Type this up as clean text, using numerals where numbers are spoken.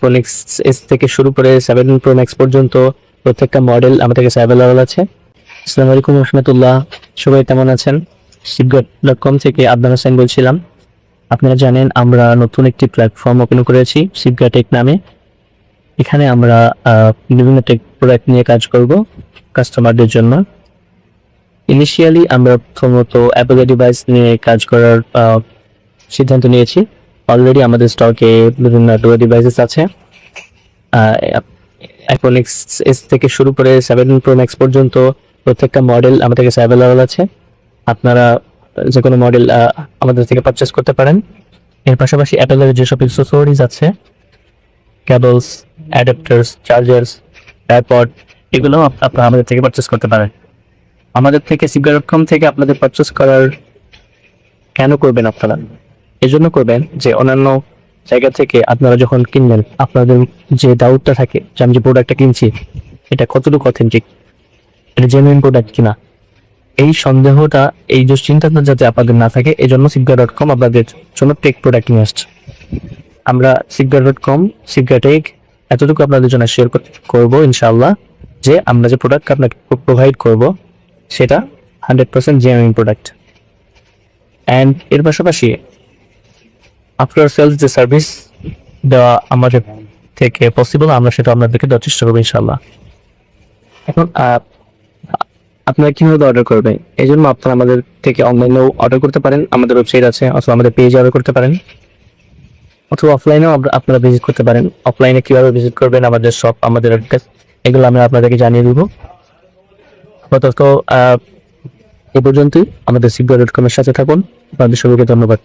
IPhone x থেকে শুরু করে 7 প্রো ম্যাক্স পর্যন্ত প্রত্যেকটা মডেল আমাদের কাছে অ্যাভেলেবল আছে। আসসালামু আলাইকুম রহমতুল্লাহ, সবাই কেমন আছেন? সিপগার্ড.com থেকে আদনান হোসেন বলছিলাম। আপনারা জানেন আমরা নতুন একটি প্ল্যাটফর্ম ওপেন করেছি সিপগার্ড টেক নামে। এখানে আমরা বিভিন্ন টেক প্রোডাক্ট নিয়ে কাজ করব কাস্টমারদের জন্য। ইনিশিয়ালি আমরা প্রথমত অ্যাপলের ডিভাইস নিয়ে কাজ করার সিদ্ধান্ত নিয়েছি। অলরেডি আমাদের স্টকে বিভিন্ন অ্যাপলের ডিভাইসেস আছে। আইফোন এক্স থেকে শুরু করে 7 প্রো ম্যাক্স পর্যন্ত প্রত্যেকটা মডেল আমাদের কাছে অ্যাভেলেবল আছে। আপনারা যে কোনো মডেল আমাদের থেকে পারচেস করতে পারেন। এর পাশাপাশি অ্যাপলের যেসব অ্যাক্সেসরিজ আছে, কেবলস, অ্যাডাপ্টার্স, চার্জার্স, ট্রাইপড, এগুলো আপনারা আমাদের থেকে পারচেস করতে পারেন। আমাদের থেকে সিপগার্ড.com থেকে আপনাদের পারচেস করার কেন করবেন আপনারা? এজন্য করবেন যে অন্যান্য জায়গা থেকে আপনারা যখন কিনবেন আপনাদের যে ডাউটটা থাকে যে আমি যে প্রোডাক্টটা কিনছি এটা কতটুকু অথেন্টিক, এটা জেনুইন প্রোডাক্ট কিনা, এই সন্দেহটা, এই দুশ্চিন্তাটা যাতে আপনাদের না থাকে, এই জন্য সিপগার্ড.com আপনাদের জন্য টেক প্রোডাক্ট নিয়ে আসছে। আমরা সিপগার্ড.com, সিপগার্ড এতটুকু আপনাদের জন্য শেয়ার করবো ইনশাআল্লাহ, যে আমরা যে প্রোডাক্ট আপনাকে প্রোভাইড করব সেটা 100% জেনুইন প্রোডাক্ট। অ্যান্ড এর পাশাপাশি আফটার সেলস যে সার্ভিস দেওয়া আমাদের থেকে পসিবল, আমরা সেটা আপনাদেরকে দেওয়ার চেষ্টা করবো ইনশাআল্লাহ। এখন আপনারা কিভাবে অর্ডার করবেন? এই জন্য আপনারা আমাদের থেকে অনলাইনেও অর্ডার করতে পারেন, আমাদের ওয়েবসাইট আছে, অথবা আমাদের পেজে অর্ডার করতে পারেন, অথবা অফলাইনেও আপনারা ভিজিট করতে পারেন। অফলাইনে কিভাবে ভিজিট করবেন, আমাদের শপ, আমাদের অ্যাড্রেস, এগুলো আমরা আপনাদেরকে জানিয়ে দিব। আপাতত এ পর্যন্তই। আমাদের সিপগার্ড.com এর সাথে থাকুন। আপনাদের সবাইকে ধন্যবাদ।